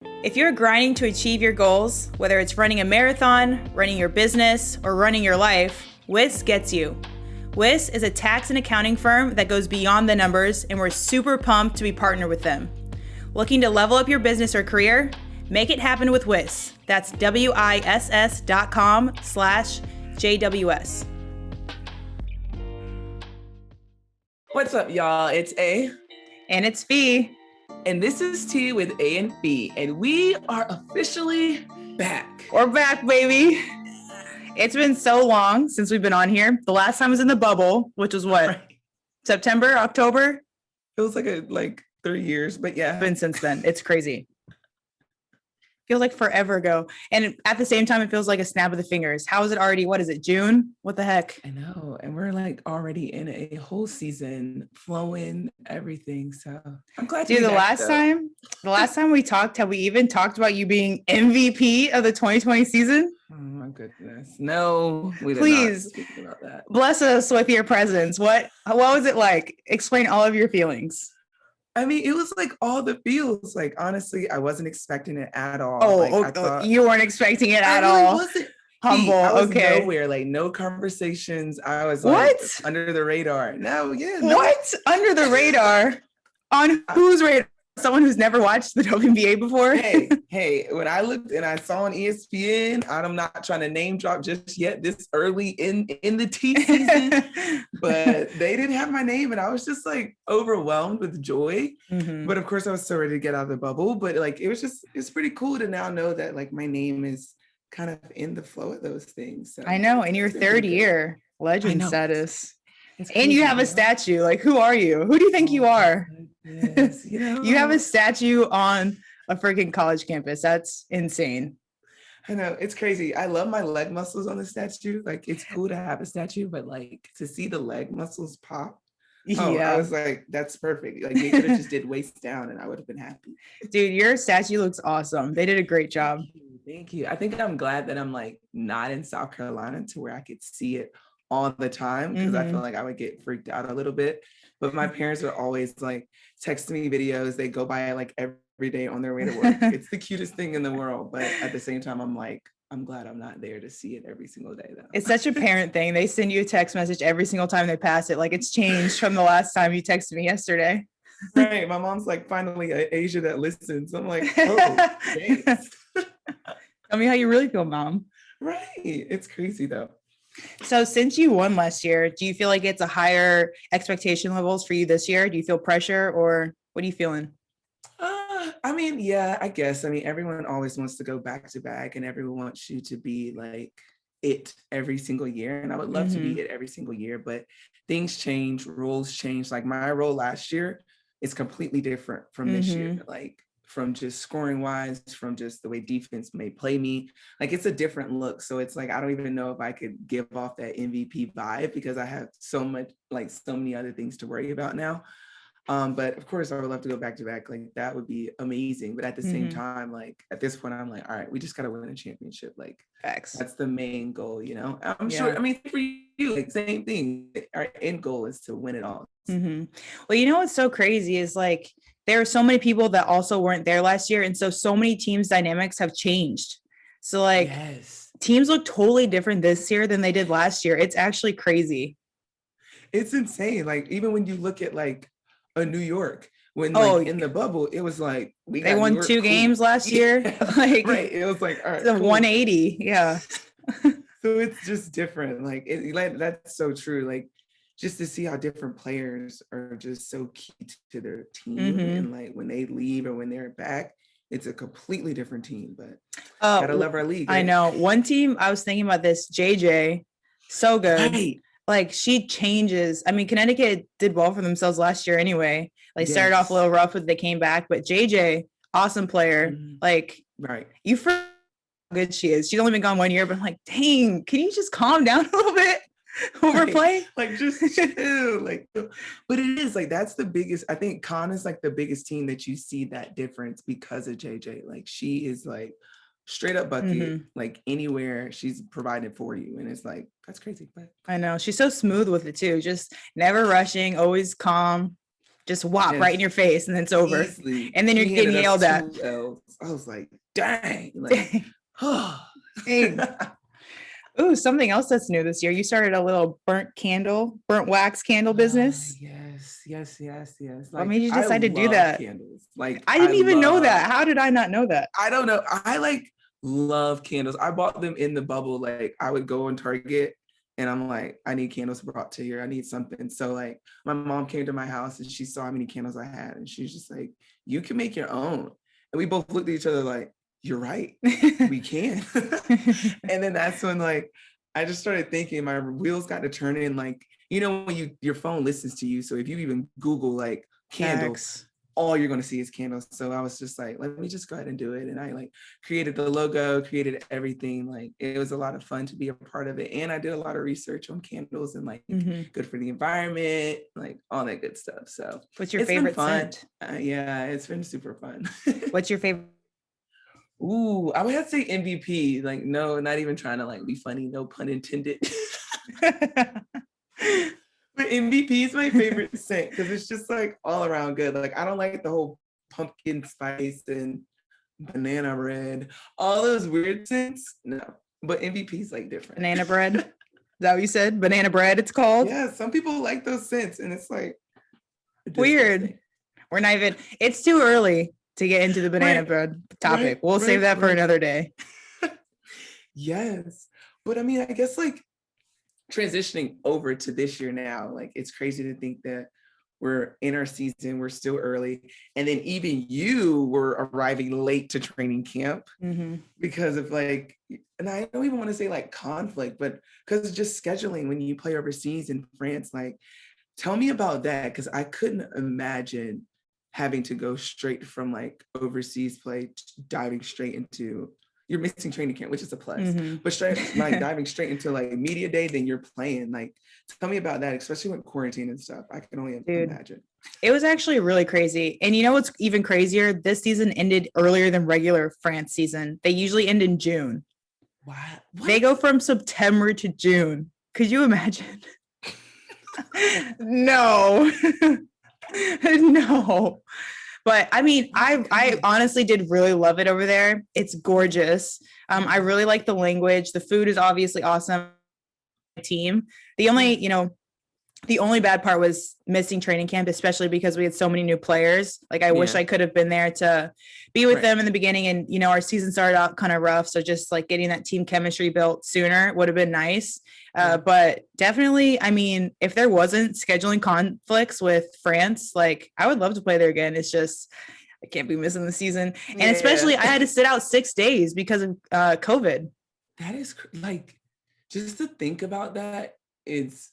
If you're grinding to achieve your goals, whether it's running a marathon, running your business, or running your life, WIS gets you. WIS is a tax and accounting firm that goes beyond the numbers, and we're super pumped to be partnered with them. Looking to level up your business or career? Make it happen with WIS. That's WISS.com/JWS. What's up, y'all? It's A. And it's Phee. And this is T with A and Phee. And we are officially back. We're back, baby. It's been so long since we've been on here. The last time was in the bubble, which was what? Right. September, October? It was like 3 years, but yeah. It's been since then. It's crazy. Feels like forever ago. And at the same time, it feels like a snap of the fingers. How is it already? What is it, June? What the heck? I know. And we're like already in a whole season, flowing, everything. So I'm glad to be the back, last time we talked, have we even talked about you being MVP of the 2020 season? Oh my goodness. No, we did Please not speak about that. Bless us with your presence. What was it like? Explain all of your feelings. I mean, it was like all the feels. Like, honestly, I wasn't expecting it at all. You weren't expecting it at all. I wasn't. Humble. I was okay. Nowhere, like no conversations. I was what? Like under the radar. No. What? Under the radar? On whose radar? Someone who's never watched the WNBA before? Hey, when I looked and I saw on ESPN, I'm not trying to name drop just yet this early in the T season, but they didn't have my name and I was just like overwhelmed with joy. Mm-hmm. But of course I was so ready to get out of the bubble, but like it's pretty cool to now know that like my name is kind of in the flow of those things. So I know, in your third year, legend status. And you have a statue. Like, who are you? Who do you think you are? Yes, you have a statue on a freaking college campus. That's insane. I know, it's crazy. I love my leg muscles on the statue. Like, it's cool to have a statue, but like to see the leg muscles pop. I was like, that's perfect. Like, they could have just did waist down and I would have been happy. Dude, your statue looks awesome. They did a great job. Thank you. I think I'm glad that I'm like not in South Carolina to where I could see it all the time, because I feel like I would get freaked out a little bit. But my parents are always like texting me videos. They go by it like every day on their way to work. It's the cutest thing in the world. But at the same time, I'm like, I'm glad I'm not there to see it every single day though. It's such a parent thing. They send you a text message every single time they pass it. Like, it's changed from the last time you texted me yesterday. Right. My mom's like, finally an Asia that listens. I'm like, oh, thanks. Tell me how you really feel, Mom. Right. It's crazy though. So since you won last year, do you feel like it's a higher expectation levels for you this year? Do you feel pressure, or what are you feeling? I mean, yeah, I guess. I mean, everyone always wants to go back to back and everyone wants you to be like it every single year. And I would love to be it every single year, but things change, rules change. Like my role last year is completely different from this year. Like, from just scoring wise, from just the way defense may play me. Like, it's a different look. So it's like, I don't even know if I could give off that MVP vibe because I have so many other things to worry about now. But of course I would love to go back to back. Like, that would be amazing. But at the same time, like at this point, I'm like, all right, we just got to win a championship. Like, facts. That's the main goal, you know? I'm sure, I mean, for you, like same thing. Our end goal is to win it all. Well, you know, what's so crazy is like, there are so many people that also weren't there last year. And so many teams' dynamics have changed. So like teams look totally different this year than they did last year. It's actually crazy. It's insane. Like, even when you look at like a New York, when in the bubble, it was like, they won 2 games last year. Like, right. It was like, all right, it's a 180. Yeah. So it's just different. Like, that's so true. Like, just to see how different players are just so key to their team. And like when they leave or when they're back, it's a completely different team, but gotta love our league. Right? I know. One team, I was thinking about this, JJ, so good. Right. Like, she changes. I mean, Connecticut did well for themselves last year anyway. Like, started off a little rough, but they came back. But JJ, awesome player. Like, right. You forget how good she is. She's only been gone 1 year, but I'm like, dang, can you just calm down a little bit? Overplay, like just chill, like. But it is like, that's the biggest. I think Con is like the biggest team that you see that difference because of JJ. Like, she is like straight up bucket. Like, anywhere she's provided for you, and it's like, that's crazy. But I know, she's so smooth with it too. Just never rushing, always calm. just whop Yes. right in your face, and then it's over. Easily. And then you're He getting handed yelled us at. 2 L's. I was like, dang. Like, Dang. Ooh, something else that's new this year. You started a little burnt wax candle business. Yes. What Like, made you I decide to do love that? candles. Like, I didn't even know that. How did I not know that? I don't know. I like love candles. I bought them in the bubble. Like, I would go on Target and I'm like, I need candles brought to here. I need something. So like my mom came to my house and she saw how many candles I had. And she's just like, you can make your own. And we both looked at each other like, you're right. We can. And then that's when like I just started thinking my wheels got to turn in, like, you know, when your phone listens to you. So if you even Google like candles, all you're going to see is candles. So I was just like, let me just go ahead and do it. And I like created the logo, created everything. Like it was a lot of fun to be a part of it. And I did a lot of research on candles and like good for the environment, like all that good stuff. So what's your favorite scent? Yeah, it's been super fun. What's your favorite? Ooh, I would have to say MVP. Like, no, not even trying to like be funny, no pun intended. But MVP is my favorite scent because it's just like all around good. Like I don't like the whole pumpkin spice and banana bread, all those weird scents. No, but MVP is like different. Banana bread. Is that what you said? Banana bread, it's called? Yeah, some people like those scents and it's like weird. We're not even, it's too early to get into the banana bread topic. We'll save that for another day. Yes. But I mean, I guess like transitioning over to this year now, like it's crazy to think that we're in our season, we're still early. And then even you were arriving late to training camp because of like, and I don't even want to say like conflict, but because just scheduling when you play overseas in France, like tell me about that. Cause I couldn't imagine having to go straight from like overseas play, diving straight into, you're missing training camp, which is a plus, but straight like diving straight into like media day, then you're playing. Like, tell me about that, especially with quarantine and stuff. I can only imagine. It was actually really crazy. And you know what's even crazier? This season ended earlier than regular France season. They usually end in June. What? They go from September to June. Could you imagine? No. No. But I mean, I honestly did really love it over there. It's gorgeous. I really like the language. The food is obviously awesome. Team. The only bad part was missing training camp, especially because we had so many new players. Like I wish I could have been there to be with them in the beginning. And, you know, our season started out kind of rough. So just like getting that team chemistry built sooner would have been nice. But definitely, I mean, if there wasn't scheduling conflicts with France, like I would love to play there again. It's just, I can't be missing the season. And especially I had to sit out 6 days because of COVID. That is like, just to think about that, it's,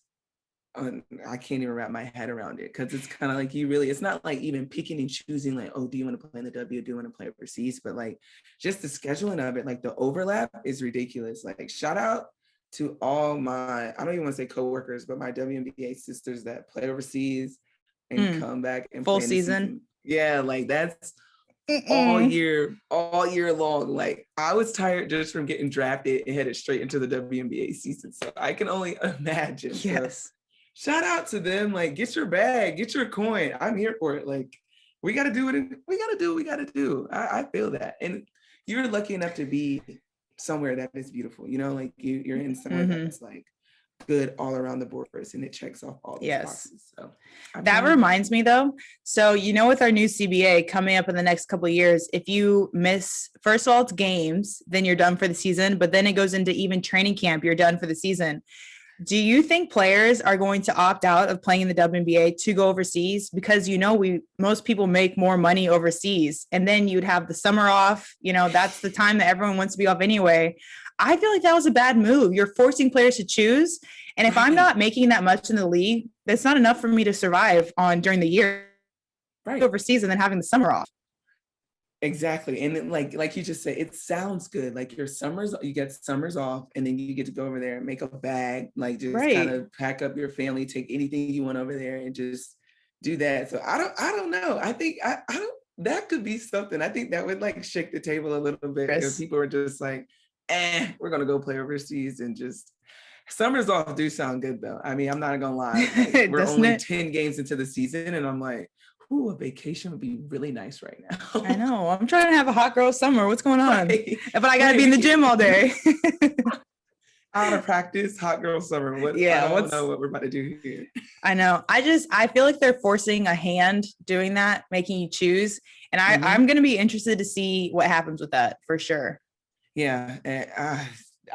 I can't even wrap my head around it because it's kind of like it's not like even picking and choosing like, oh, do you want to play in the W? Do you want to play overseas? But like just the scheduling of it, like the overlap is ridiculous. Like shout out to all my, I don't even want to say coworkers, but my WNBA sisters that play overseas and come back and full play season. Yeah, like that's all year long. Like I was tired just from getting drafted and headed straight into the WNBA season. So I can only imagine. Yes. So, shout out to them. Like, get your bag, get your coin. I'm here for it. Like, we got to do it. We got to do what we got to do. I feel that. And you're lucky enough to be somewhere that is beautiful. You know, like you're in somewhere that's like good all around the borders and it checks off all these boxes. So that reminds me though. So, you know, with our new CBA coming up in the next couple of years, if you miss, first of all, it's games, then you're done for the season, but then it goes into even training camp, you're done for the season. Do you think players are going to opt out of playing in the WNBA to go overseas? Because, you know, most people make more money overseas and then you'd have the summer off, you know, that's the time that everyone wants to be off anyway. I feel like that was a bad move. You're forcing players to choose. And if I'm not making that much in the league, that's not enough for me to survive on during the year overseas and then having the summer off. Exactly. And then like you just said, it sounds good. Like you get summers off and then you get to go over there and make a bag, like just kind of pack up your family, take anything you want over there and just do that. So I don't know. I think I don't, that could be something. I think that would like shake the table a little bit if people are just like, we're going to go play overseas and just Summers off do sound good though. I mean, I'm not gonna lie. Like, we're Doesn't only it? 10 games into the season, and I'm like, ooh, a vacation would be really nice right now. I know. I'm trying to have a hot girl summer. What's going on? Right. But I gotta be in the gym all day. Out of practice, hot girl summer. What? Yeah, I don't know what we're about to do here. I know. I feel like they're forcing a hand doing that, making you choose. And I'm going to be interested to see what happens with that for sure. Yeah. And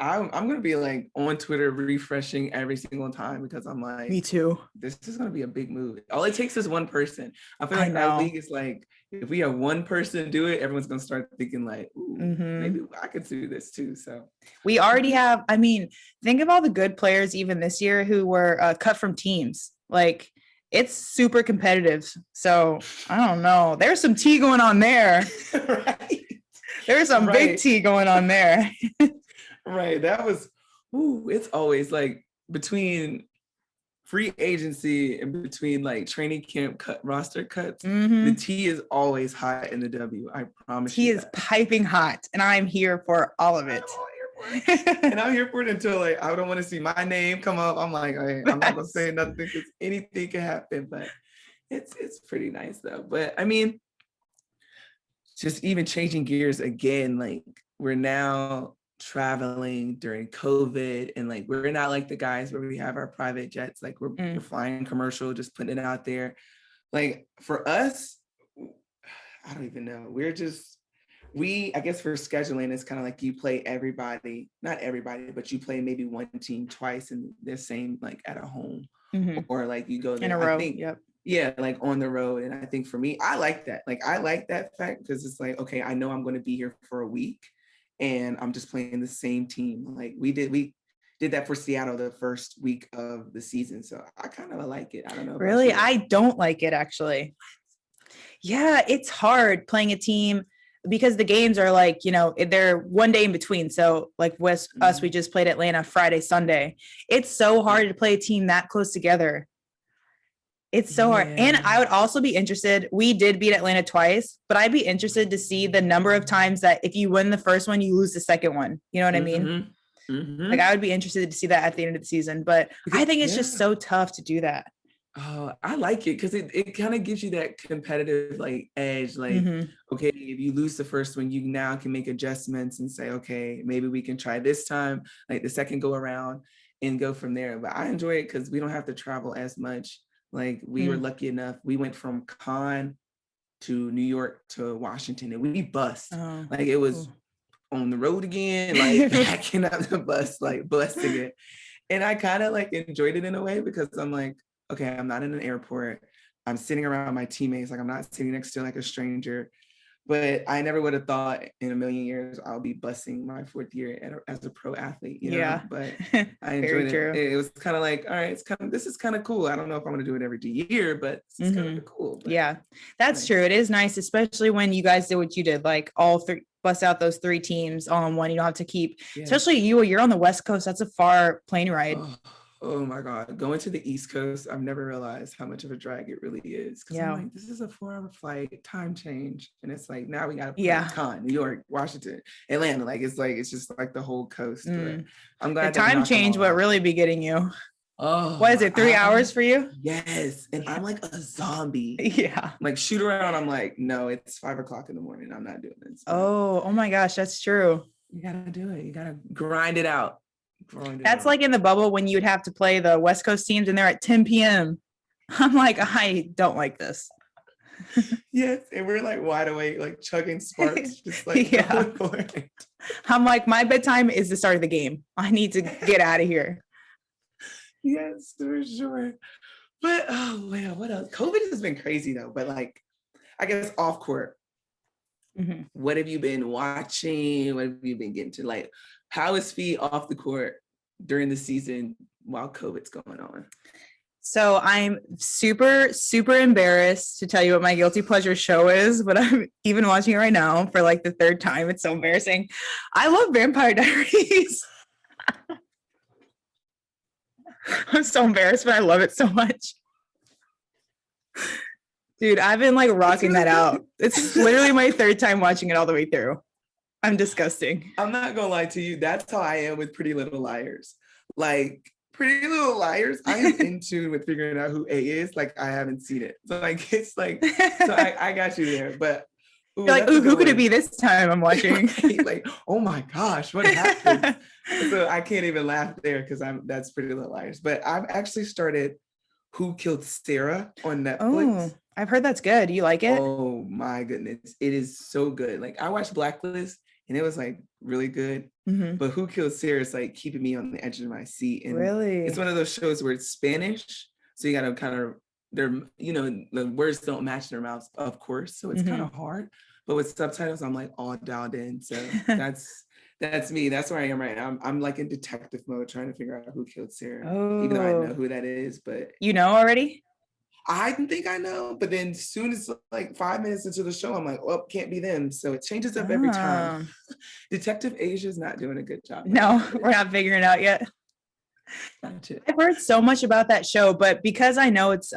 I'm going to be like on Twitter refreshing every single time because I'm like, me too. This is going to be a big move. All it takes is one person. I feel like our league is like, if we have one person do it, everyone's going to start thinking like, ooh, maybe I could do this too. So we already have, I mean, think of all the good players even this year who were cut from teams. Like, it's super competitive. So I don't know. There's some tea going on there. Right. There's some big tea going on there. Right. That was, it's always like between free agency and between like training camp roster cuts, the tea is always hot in the W. I promise you. Tea is piping hot, and I'm here for all of it. And I'm here for it until like I don't want to see my name come up. I'm like, I'm not gonna say nothing because anything can happen, but it's pretty nice though. But I mean, just even changing gears again, like we're now traveling during COVID, and like we're not like the guys where we have our private jets, like we're flying commercial, just putting it out there. Like for us, I don't even know. I guess for scheduling, it's kind of like you play everybody, not everybody, but you play maybe one team twice in the same, like at a home, or like you go there in a row. Yeah, like on the road. And I think for me, I like that. Like I like that fact because it's like, okay, I know I'm going to be here for a week and I'm just playing the same team. Like we did that for Seattle the first week of the season. So I kind of like it. I don't know. Really? I don't like it actually. Yeah, it's hard playing a team because the games are like, they're one day in between. So like with us, we just played Atlanta Friday, Sunday. It's so hard to play a team that close together. It's so hard. And I would also be interested, we did beat Atlanta twice, but I'd be interested to see the number of times that if you win the first one, you lose the second one. You know what I mean? Like I would be interested to see that at the end of the season, but I think it's just so tough to do that. Oh, I like it because it kind of gives you that competitive like edge. Like, okay, if you lose the first one, you now can make adjustments and say, okay, maybe we can try this time, like the second go around and go from there. But I enjoy it because we don't have to travel as much. Like we were lucky enough. We went from Con to New York to Washington and we bust. Like it was on the road again, like backing up the bus, like busting it. And I kind of like enjoyed it in a way because I'm like, okay, I'm not in an airport. I'm sitting around my teammates. Like I'm not sitting next to like a stranger. But I never would have thought in a million years I'll be busing my fourth year as a pro athlete. You know? But I enjoyed it. It was kind of like, all right, this is kind of cool. I don't know if I'm going to do it every year, but it's kind of cool. But yeah, that's true. It is nice, especially when you guys did what you did, like all three, bust out those three teams all in one. You don't have to keep, especially you're on the West Coast. That's a far plane ride. Oh my God. Going to the East Coast, I've never realized how much of a drag it really is. Because I'm like, this is a 4-hour flight, time change. And it's like, now we got to play Con, New York, Washington, Atlanta. It's just like the whole coast. But I'm glad the time change what really be getting you. Oh, what is it? 3 hours for you? Yes. And I'm like a zombie. Yeah. Like shoot around. I'm like, no, it's 5 o'clock in the morning. I'm not doing this. Oh my gosh. That's true. You got to do it. You got to grind it out. That's like in the bubble when you would have to play the West Coast teams and they're at 10 p.m. I'm like, I don't like this. Yes, and we're like wide awake, like chugging sparks, just like going for it. I'm like, my bedtime is the start of the game. I need to get out of here. Yes, for sure. But oh man, what else? COVID has been crazy though. But like, I guess off court, what have you been watching? What have you been getting to? Like, how is Phee off the court during the season while COVID's going on? So I'm super, super embarrassed to tell you what my guilty pleasure show is, but I'm even watching it right now for like the third time. It's so embarrassing. I love Vampire Diaries. I'm so embarrassed, but I love it so much. Dude, I've been like rocking that out. It's literally my third time watching it all the way through. I'm disgusting. I'm not gonna lie to you. That's how I am with Pretty Little Liars. like Pretty Little Liars, I am in tune with figuring out who A is. Like I haven't seen it. So like it's like so I got you there. But You're like, ooh, who could it be this time I'm watching? Right? Like, oh my gosh, what happened? So I can't even laugh there because that's Pretty Little Liars. But I've actually started Who Killed Sarah on Netflix. Oh, I've heard that's good. You like it? Oh my goodness. It is so good. Like I watched Blacklist and it was like really good. Mm-hmm. But Who Killed Sarah is like keeping me on the edge of my seat. And really? It's one of those shows where it's Spanish. So you gotta kind of the words don't match their mouths, of course. So it's kind of hard. But with subtitles, I'm like all dialed in. So that's me. That's where I am right now. I'm like in detective mode trying to figure out who killed Sarah. Even though I know who that is, but you know already? I didn't think I know, but then as soon as like 5 minutes into the show, I'm like, oh, can't be them. So it changes up every time. Detective Asia's not doing a good job. No, we're not figuring it out yet. Gotcha. I've heard so much about that show, but because I know it's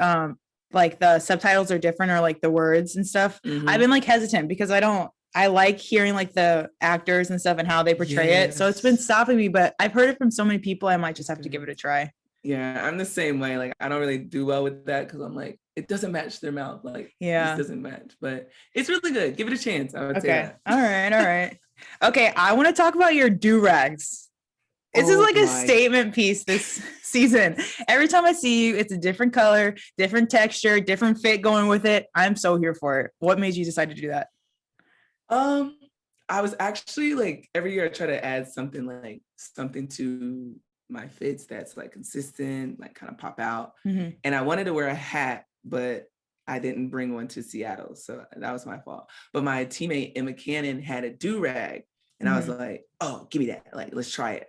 like the subtitles are different or like the words and stuff, I've been like hesitant because I like hearing like the actors and stuff and how they portray it. So it's been stopping me, but I've heard it from so many people. I might just have to give it a try. Yeah, I'm the same way. Like, I don't really do well with that because I'm like, it doesn't match their mouth. Like, it doesn't match, but it's really good. Give it a chance. I would say that. All right. Okay, I want to talk about your durags. This is like a statement piece this season. Every time I see you, it's a different color, different texture, different fit going with it. I'm so here for it. What made you decide to do that? I was actually like, every year I try to add something to my fits that's like consistent, like kind of pop out. And I wanted to wear a hat, but I didn't bring one to Seattle. So that was my fault. But my teammate Emma Cannon had a durag and I was like, oh, give me that. Like, let's try it.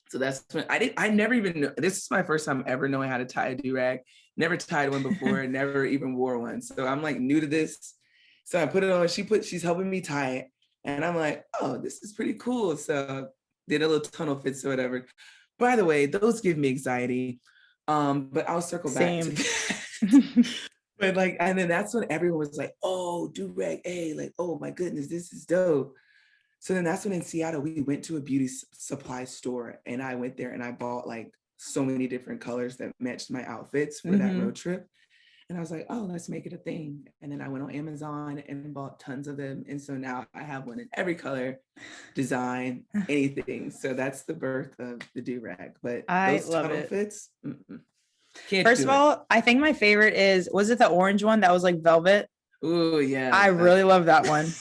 So that's when I never even know. This is my first time ever knowing how to tie a durag. Never tied one before, never even wore one. So I'm like new to this. So I put it on, she's helping me tie it. And I'm like, oh, this is pretty cool. So did a little tunnel fits or whatever. By the way, those give me anxiety. But I'll circle back to that. But like, and then that's when everyone was like, oh, durag, hey, like, oh my goodness, this is dope. So then that's when in Seattle, we went to a beauty supply store and I went there and I bought like so many different colors that matched my outfits for that road trip. And I was like, oh, let's make it a thing. And then I went on Amazon and bought tons of them. And so now I have one in every color, design, anything. So that's the birth of the durag. But those tunnel fits, First of all, I think my favorite was it the orange one that was like velvet? Oh, yeah. I really love that one.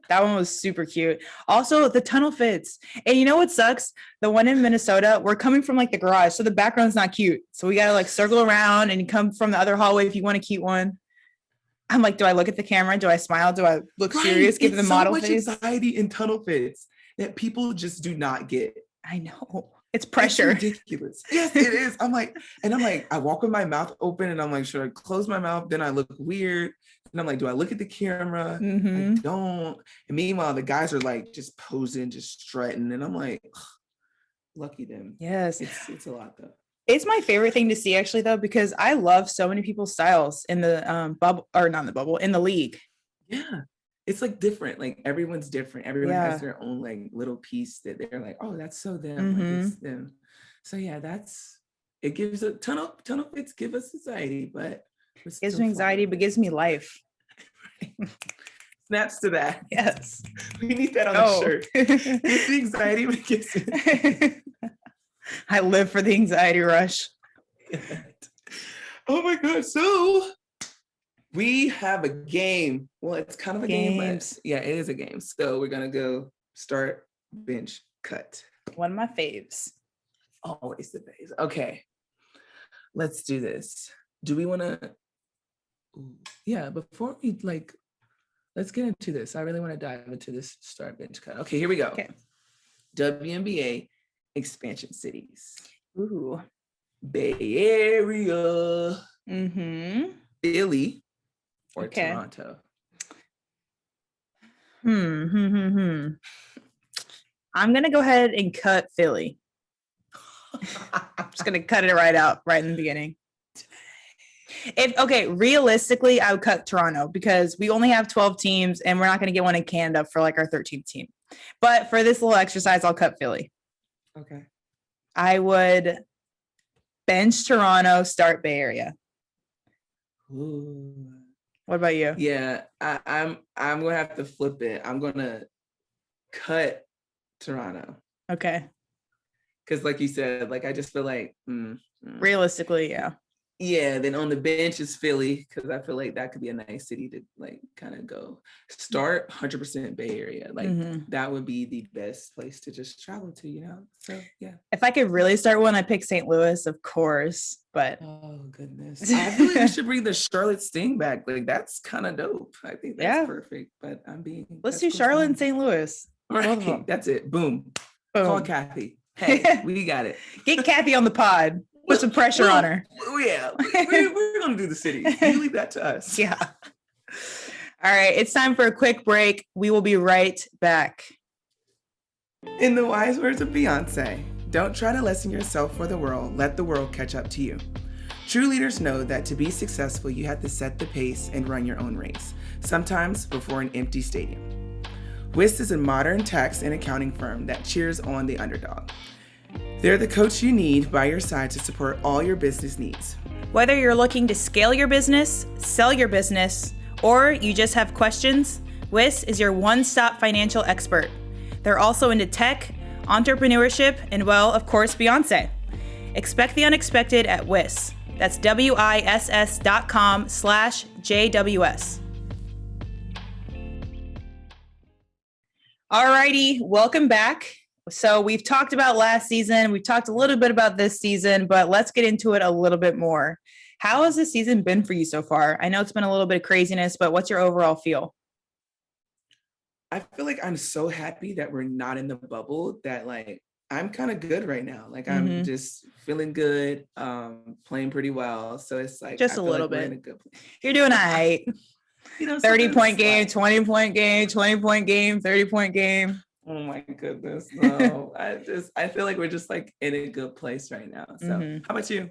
That one was super cute. Also, the tunnel fits. And you know what sucks? The one in Minnesota, we're coming from like the garage, so the background's not cute. So we got to like circle around and come from the other hallway if you want a cute one. I'm like, do I look at the camera? Do I smile? Do I look serious? Give the model face? There's so much anxiety in tunnel fits that people just do not get. I know. It's pressure. It's ridiculous. Yes, it is. I'm like, I walk with my mouth open and I'm like, should I close my mouth? Then I look weird. And I'm like, do I look at the camera? I don't. And meanwhile, the guys are like just posing, just strutting. And I'm like, lucky them. Yes. It's a lot though. It's my favorite thing to see actually though, because I love so many people's styles in the bubble, or not in the bubble, in the league. Yeah. It's like different. Like everyone's different. Everyone has their own like little piece that they're like, oh, that's so them. Like, it's them. So yeah, it gives a tunnel fits give us anxiety, but it gives me anxiety, but gives me life. Snaps to that. Yes. We need that on the shirt. Gives the anxiety, but gives it. I live for the anxiety rush. Oh my God. So we have a game. Well, it's kind of a game, but yeah, it is a game. So we're gonna go start, bench, cut. One of my faves. Always the faves. Okay. Let's do this. Do we want to? Yeah, before we let's get into this. I really want to dive into this start, bench, cut. Okay, here we go. Okay. WNBA expansion cities. Ooh. Bay Area. Philly or Toronto. I'm gonna go ahead and cut Philly. I'm just gonna cut it right in the beginning. Realistically, I would cut Toronto because we only have 12 teams and we're not going to get one in Canada for like our 13th team. But for this little exercise, I'll cut Philly. Okay. I would bench Toronto, start Bay Area. Ooh. What about you? Yeah, I'm gonna have to flip it. I'm gonna cut Toronto. Okay. Because like you said, like I just feel like realistically, yeah. Yeah, then on the bench is Philly, because I feel like that could be a nice city to like kind of go. Start 100% Bay Area. Like that would be the best place to just travel to, you know? So yeah. If I could really start one, I'd pick St. Louis, of course. But oh goodness. I feel like we should bring the Charlotte Sting back. Like that's kind of dope. I think that's perfect. But let's do Charlotte and St. Louis. All right, that's it. Boom. Call Kathy. Hey, we got it. Get Kathy on the pod. Put some pressure on her. Yeah, we're going to do the city. You leave that to us. Yeah. All right, it's time for a quick break. We will be right back. In the wise words of Beyonce, don't try to lessen yourself for the world. Let the world catch up to you. True leaders know that to be successful, you have to set the pace and run your own race, sometimes before an empty stadium. WIS is a modern tax and accounting firm that cheers on the underdog. They're the coach you need by your side to support all your business needs. Whether you're looking to scale your business, sell your business, or you just have questions, WIS is your one-stop financial expert. They're also into tech, entrepreneurship, and well, of course, Beyonce. Expect the unexpected at WIS. That's WISS.com/JWS. Alrighty, welcome back. So we've talked about last season, we've talked a little bit about this season, but let's get into it a little bit more. How has this season been for you so far? I know it's been a little bit of craziness, but what's your overall feel? I feel like I'm so happy that we're not in the bubble, that like I'm kind of good right now. Like I'm just feeling good, playing pretty well. So it's like just a little like bit. in a good place. You're doing all right. 30-point game, 20-point game, 20-point game, 30-point game. Oh my goodness. No, I feel like we're just like in a good place right now. So how about you?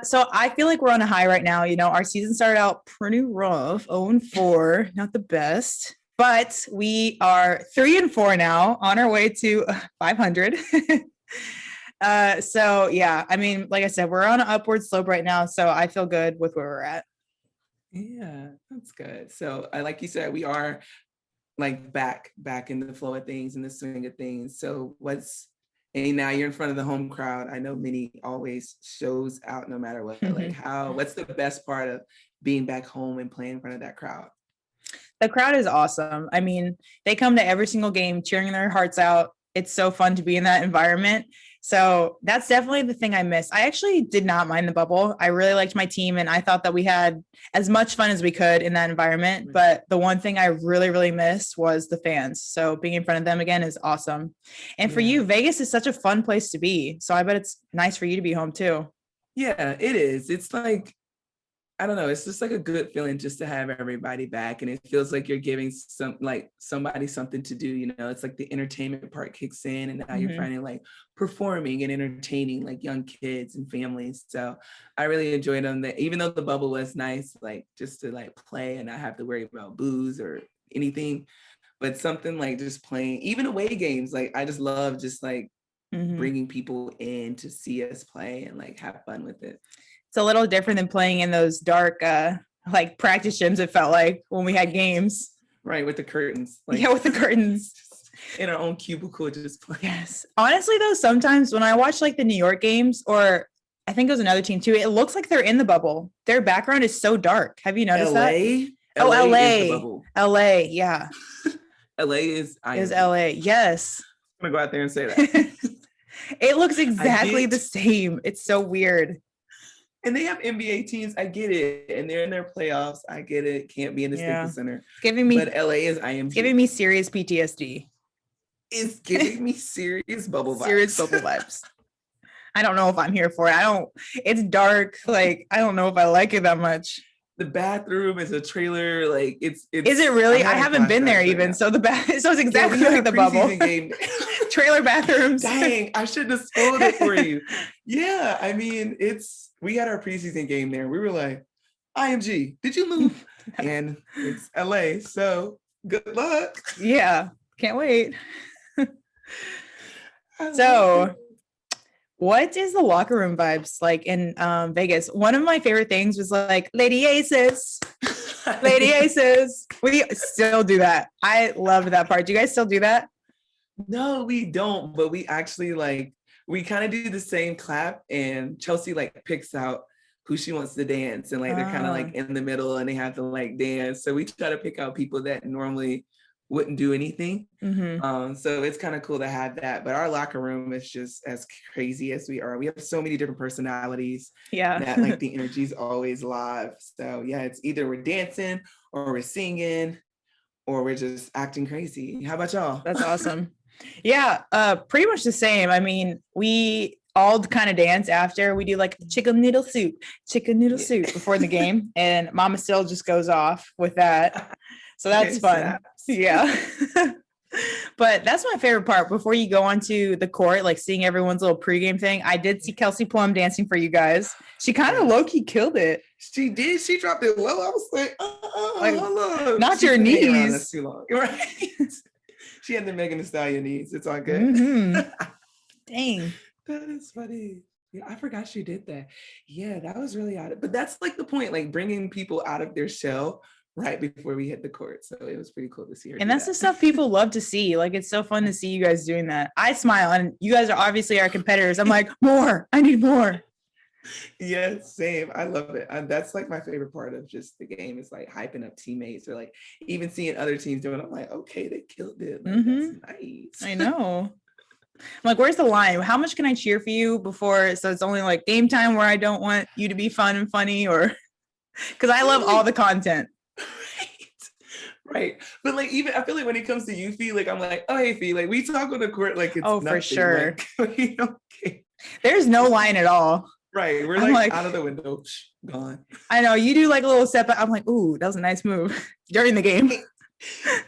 So I feel like we're on a high right now. You know, our season started out pretty rough, 0-4, not the best, but we are 3-4 now, on our way to 500. So yeah, I mean, like I said, we're on an upward slope right now. So I feel good with where we're at. Yeah, that's good. So like you said, we are like back in the flow of things, in the swing of things. So and now you're in front of the home crowd. I know Minnie always shows out no matter what. Like what's the best part of being back home and playing in front of that crowd? The crowd is awesome. I mean, they come to every single game cheering their hearts out. It's so fun to be in that environment. So that's definitely the thing I miss. I actually did not mind the bubble. I really liked my team, and I thought that we had as much fun as we could in that environment. But the one thing I really, really missed was the fans. So being in front of them again is awesome. And for you, Vegas is such a fun place to be. So I bet it's nice for you to be home too. Yeah, it is. It's like, I don't know. It's just like a good feeling just to have everybody back. And it feels like you're giving somebody something to do, you know, it's like the entertainment part kicks in, and now you're finally like performing and entertaining like young kids and families. So I really enjoyed them, that even though the bubble was nice, like just to like play and not have to worry about booze or anything, but something like just playing, even away games. Like I just love just like bringing people in to see us play and like have fun with it. It's a little different than playing in those dark, like practice gyms. It felt like when we had games, right? With the curtains, like, with the curtains in our own cubicle, just play. Yes. Honestly, though, sometimes when I watch like the New York games, or I think it was another team too, it looks like they're in the bubble. Their background is so dark. Have you noticed that? LA LA. Is the bubble. LA, yeah. LA is LA. Yes. I'm gonna go out there and say that. It looks exactly the same. It's so weird. And they have NBA teams. I get it. And they're in their playoffs. I get it. Can't be in the Staples Center. But LA is IMG. It's giving me serious PTSD. It's giving me serious bubble vibes. Serious bubble vibes. I don't know if I'm here for it. It's dark. Like, I don't know if I like it that much. The bathroom is a trailer. Like it's is it really? I haven't been there even. So so it's exactly like the bubble. Trailer bathrooms. Dang, I shouldn't have spoiled it for you. Yeah, I mean, we had our preseason game there. We were like, IMG, did you move? And it's LA, so good luck. Yeah, can't wait. So What is the locker room vibes like in Vegas? One of my favorite things was like Lady Aces. Lady Aces. We still do that. I love that part. Do you guys still do that? No, we don't, but we actually like we kind of do the same clap, and Chelsea like picks out who she wants to dance, and like they're kind of like in the middle and they have to like dance. So we try to pick out people that normally wouldn't do anything. So it's kind of cool to have that. But our locker room is just as crazy as we are. We have so many different personalities. Yeah. That like the energy's always live. So yeah, it's either we're dancing or we're singing or we're just acting crazy. How about y'all? That's awesome. Yeah, pretty much the same. I mean, we all kind of dance after. We do like chicken noodle soup before the game, and Mama still just goes off with that. So that's fun. Yeah. But that's my favorite part. Before you go onto the court, like seeing everyone's little pregame thing, I did see Kelsey Plum dancing for you guys. She kind of low-key killed it. She did. She dropped it low. I was like, hold on. Not your knees. That's too long. Right. She had the Megan Thee Stallion knees. It's all good. Dang. That is funny. Yeah, I forgot she did that. Yeah, that was really odd. But that's like the point, like bringing people out of their shell right before we hit the court. So it was pretty cool to see her. And that's the stuff people love to see. Like, it's so fun to see you guys doing that. I smile, and you guys are obviously our competitors. I'm like, more. I need more. Yeah, same. I love it. That's like my favorite part of just the game is like hyping up teammates or like even seeing other teams doing it. I'm like, okay, they killed it. Like, that's nice. I know. I'm like, where's the line? How much can I cheer for you before? So it's only like game time where I don't want you to be fun and funny, or because I love all the content. Right. But like, even I feel like when it comes to you, Phee, like I'm like, oh hey Phee, like we talk on the court like it's nothing. For sure. Like, we don't care. There's no line at all. Right. We're like out of the window, gone. I know. You do like a little step back. I'm like, ooh, that was a nice move during the game.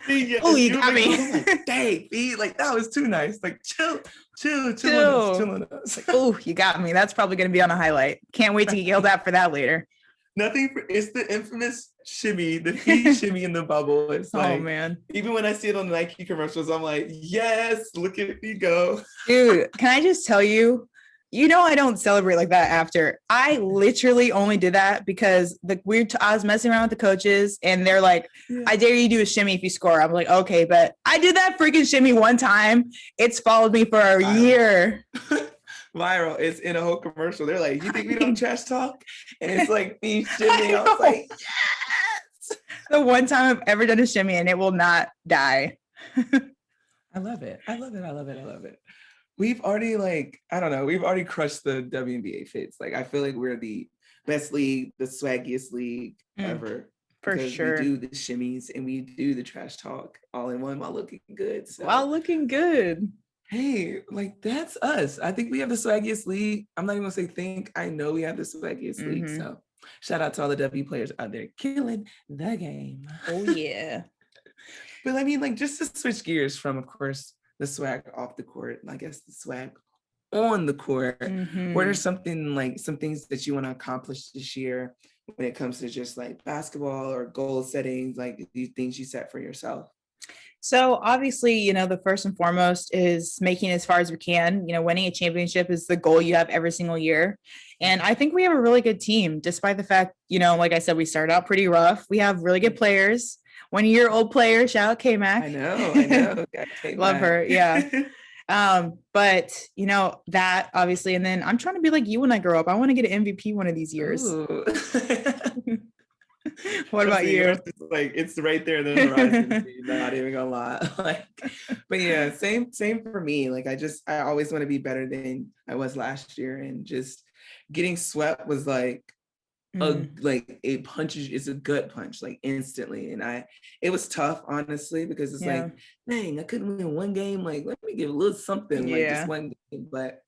Yeah, oh, you got me. Like, dang, Phee, like that was too nice. Like chill on us. Like, oh, you got me. That's probably gonna be on a highlight. Can't wait to get yelled at for that later. It's the infamous shimmy, the Phee shimmy in the bubble. It's like, oh man. Even when I see it on the Nike commercials, I'm like, yes, look at me go. Dude, can I just tell you, I don't celebrate like that after. I literally only did that because I was messing around with the coaches and they're like, I dare you to do a shimmy if you score. I'm like, okay, but I did that freaking shimmy one time. It's followed me for a year. Viral. It's in a whole commercial. They're like, you think we don't trash talk? And it's like me shimmy. I was like, yes. The one time I've ever done a shimmy and it will not die. I love it. We've already we've already crushed the WNBA fits. Like I feel like we're the best league, the swaggiest league ever. For sure. We do the shimmies and we do the trash talk all in one while looking good. So. While looking good. Hey, like that's us. I think we have the swaggiest league. I'm not even gonna say I know we have the swaggiest league. So shout out to all the W players out there killing the game. Oh yeah. But I mean, like just to switch gears from, of course, the swag off the court, I guess the swag on the court. What are some things that you want to accomplish this year when it comes to just like basketball or goal settings, like these things you set for yourself? So obviously, the first and foremost is making it as far as we can. Winning a championship is the goal you have every single year. And I think we have a really good team, despite the fact, like I said, we started out pretty rough. We have really good players. 1-year-old player, shout out K-Mac. I know. Love her, yeah. But that obviously, and then I'm trying to be like you when I grow up. I want to get an MVP one of these years. What about you? It's right there in the horizon. Not even gonna lie. But yeah, same for me. Like I always want to be better than I was last year, and just getting swept was like a punch. It's a gut punch, like instantly. And it was tough, honestly, because it's like, dang, I couldn't win one game. Like, let me give a little something, like just one game. But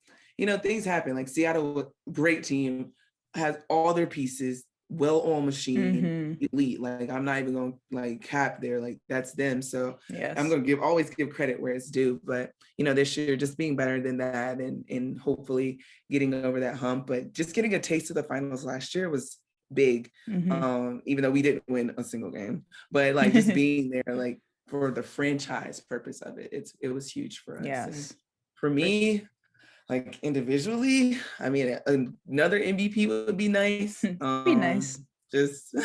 things happen. Like Seattle, great team, has all their pieces. Well-oiled machine, elite. Like I'm not even gonna like cap there. Like that's them. So I'm gonna always give credit where it's due. But this year just being better than that and hopefully getting over that hump. But just getting a taste of the finals last year was big. Even though we didn't win a single game, but like just being there, like for the franchise purpose of it, it was huge for us. Yes. And for me, Like individually, I mean, another MVP would be nice. Be nice. Just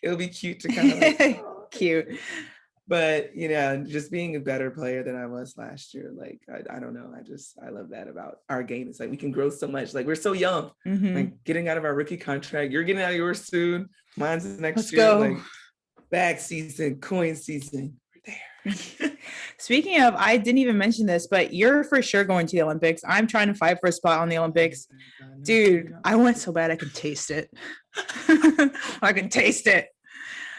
it would be cute to kind of like cute. But just being a better player than I was last year. Like I don't know. I love that about our game. It's like we can grow so much. Like we're so young. Like getting out of our rookie contract. You're getting out of yours soon. Mine's next year. Go. Like bag season, coin season. We're there. Speaking of, I didn't even mention this, but you're for sure going to the Olympics. I'm trying to fight for a spot on the Olympics. Dude, I want so bad I can taste it. I can taste it.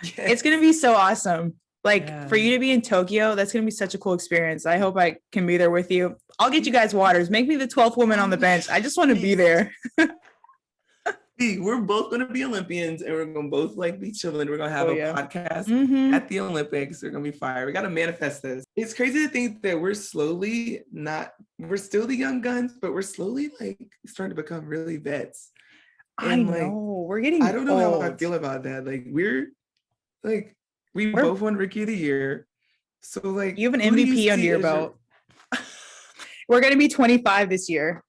Yes. It's going to be so awesome. Like for you to be in Tokyo, that's going to be such a cool experience. I hope I can be there with you. I'll get you guys waters. Make me the 12th woman on the bench. I just want to be there. We're both going to be Olympians and we're going to both like be chilling. We're going to have a podcast at the Olympics. We're going to be fire. We got to manifest this. It's crazy to think that we're still the young guns, but we're slowly like starting to become really vets. And I know. We're getting I don't know how I feel about that. Like we both won Rookie of the Year. So like you have an MVP under your belt. We're going to be 25 this year.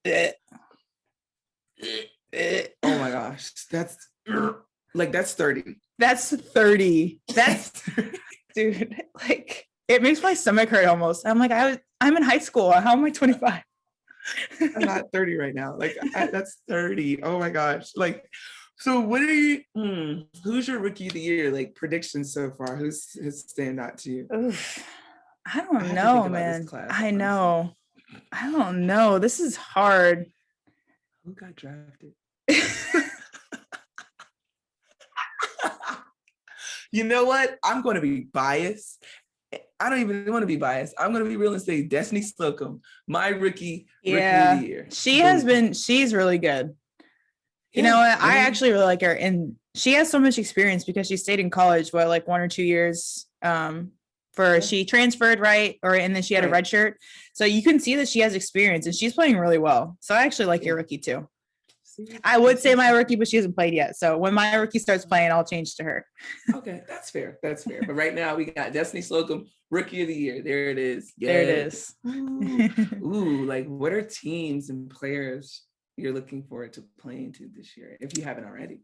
Oh my gosh. That's 30. That's 30. That's dude, like it makes my stomach hurt almost. I'm like, I'm in high school. How am I 25? I'm not 30 right now. Like that's 30. Oh my gosh. Like, so what are you, who's your Rookie of the Year? Like predictions so far? Who's stand out to you? Oof. I don't know, man. I know. I don't know. This is hard. Who got drafted? You know what? I'm going to be biased. I don't even want to be biased. I'm going to be real and say Destiny Slocum, my rookie of the year. She's really good. You know what? I actually really like her. And she has so much experience because she stayed in college, 1 or 2 years. She transferred, right? And then she had a red shirt. So you can see that she has experience and she's playing really well. So I actually like your rookie too. I would say my rookie, but she hasn't played yet. So when my rookie starts playing, I'll change to her. Okay, that's fair. That's fair. But right now we got Destiny Slocum, Rookie of the Year. There it is. Yes. There it is. Ooh, like what are teams and players you're looking forward to playing to this year, if you haven't already?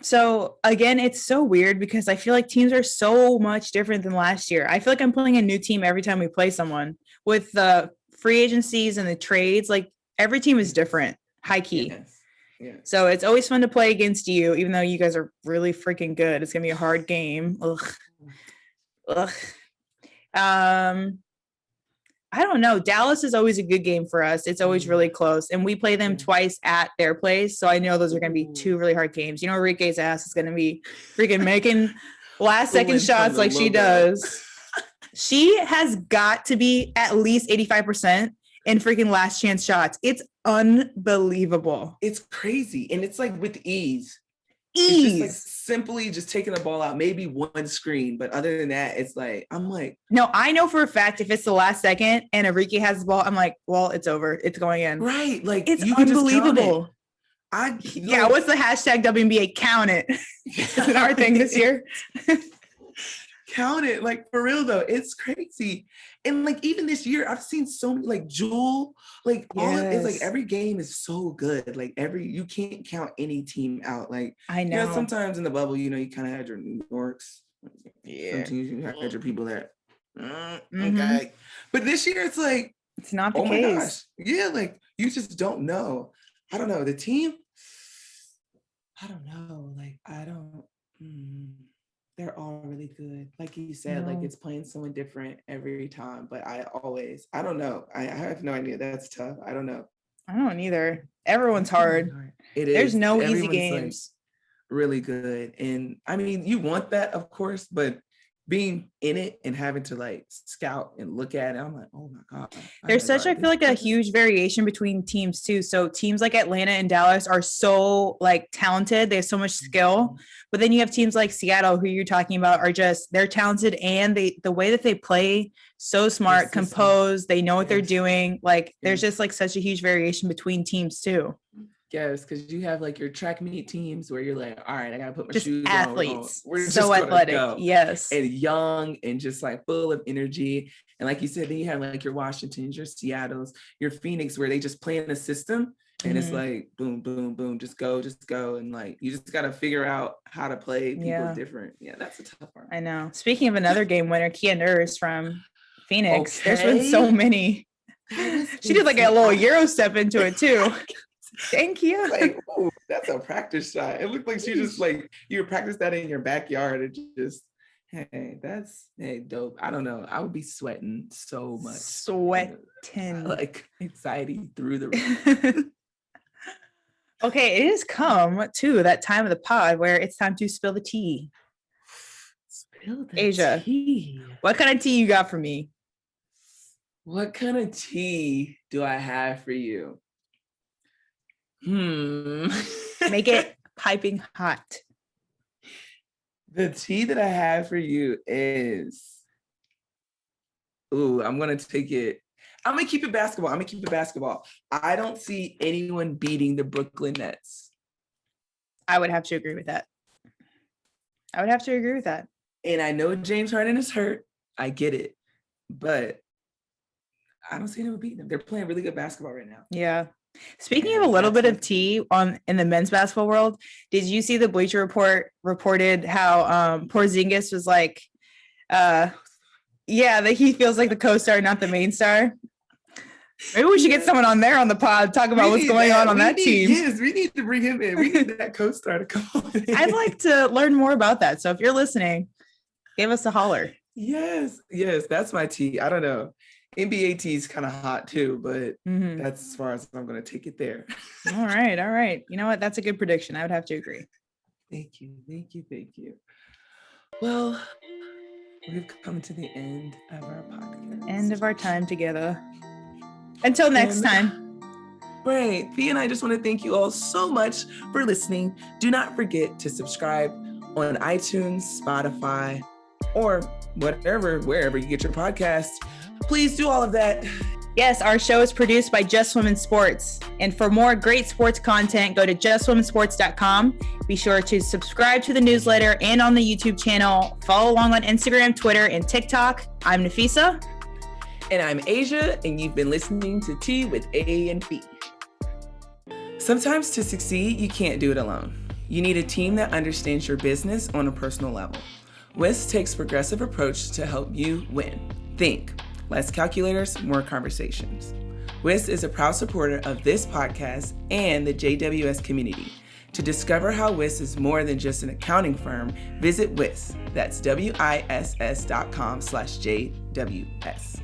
So again, it's so weird because I feel like teams are so much different than last year. I feel like I'm playing a new team every time we play someone. With the free agencies and the trades, like every team is different, high key. Yes. Yeah. So it's always fun to play against you, even though you guys are really freaking good. It's gonna be a hard game. Ugh. I don't know. Dallas is always a good game for us. It's always really close. And we play them twice at their place. So I know those are going to be 2 really hard games. You know, Enrique's ass is going to be freaking making last second shots like she does. She has got to be at least 85% in freaking last chance shots. It's unbelievable. It's crazy. And it's like with ease. It's just like simply just taking the ball out, maybe one screen. But other than that, it's like, I'm like. No, I know for a fact if it's the last second and Enrique has the ball, I'm like, well, it's over. It's going in. Right. Like, it's unbelievable. What's the hashtag WNBA? Count it. Is it our thing this year? Count it. Like, for real, though. It's crazy. And like, even this year, I've seen so many, like Jewel, like all of it's like every game is so good. Like you can't count any team out. Like, I know. Sometimes in the bubble, you kind of had your New Yorks. Yeah. Sometimes you had your people that, okay. But this year, it's like, it's not the case. My gosh. Yeah. Like, you just don't know. I don't know. The team, I don't know. Like, they're all really good. Like you said, like it's playing someone different every time. But I don't know. I have no idea. That's tough. I don't know. I don't either. Everyone's hard. It is. There's no easy games. Like really good. And I mean, you want that, of course, but being in it and having to like scout and look at it, I'm like, oh my God. I feel like a huge variation between teams too. So teams like Atlanta and Dallas are so like talented. They have so much skill. But then you have teams like Seattle, who you're talking about, are just, they're talented and the way that they play, so smart, composed, they know what they're doing. Like there's just like such a huge variation between teams too. Yes, because you have like your track meet teams where you're like, all right, I gotta put my just shoes athletes. on. We're so just athletic. go. Yes. And young and just like full of energy. And like you said, then you have like your Washingtons, your Seattles, your Phoenix, where they just play in a system. And it's like boom, boom, boom, just go. And like you just gotta figure out how to play people different. Yeah, that's a tough part. I know. Speaking of another game winner, Kia Nurse from Phoenix. There's been so many. She did like a little Euro step into it too. Thank you. Like, ooh, that's a practice shot. It looked like she just like you would practice that in your backyard and just, hey, that's dope. I don't know. I would be sweating so much. Sweating. Like anxiety through the roof. Okay, it has come to that time of the pod where it's time to spill the tea. Spill the Asia, tea. What kind of tea you got for me? What kind of tea do I have for you? Make it piping hot. The tea that I have for you is, I'm going to take it. I'm going to keep it basketball. I don't see anyone beating the Brooklyn Nets. I would have to agree with that. And I know James Harden is hurt. I get it. But I don't see anyone beating them. They're playing really good basketball right now. Yeah. Speaking of a little bit of tea in the men's basketball world, did you see the Bleacher Report reported how Porzingis was like, that he feels like the co-star, not the main star? Maybe we should get someone on there on the pod, talk about what's going on that team. Yes, we need to bring him in. We need that co-star to come on in. I'd like to learn more about that. So if you're listening, give us a holler. Yes, that's my tea. I don't know. NBA tea is kind of hot too, but that's as far as I'm going to take it there. All right. You know what? That's a good prediction. I would have to agree. Thank you. Well, we've come to the end of our podcast. End of our time together. Until next time. Right. Phee and I just want to thank you all so much for listening. Do not forget to subscribe on iTunes, Spotify, or wherever you get your podcast. Please do all of that. Yes, our show is produced by Just Women Sports. And for more great sports content, go to justwomensports.com. Be sure to subscribe to the newsletter and on the YouTube channel. Follow along on Instagram, Twitter, and TikTok. I'm Napheesa. And I'm Asia, and you've been listening to Tea with A and Phee. Sometimes to succeed, you can't do it alone. You need a team that understands your business on a personal level. WIS takes a progressive approach to help you win. Think. Less calculators, more conversations. WIS is a proud supporter of this podcast and the JWS community. To discover how WIS is more than just an accounting firm, visit WIS. That's WISS.com/JWS.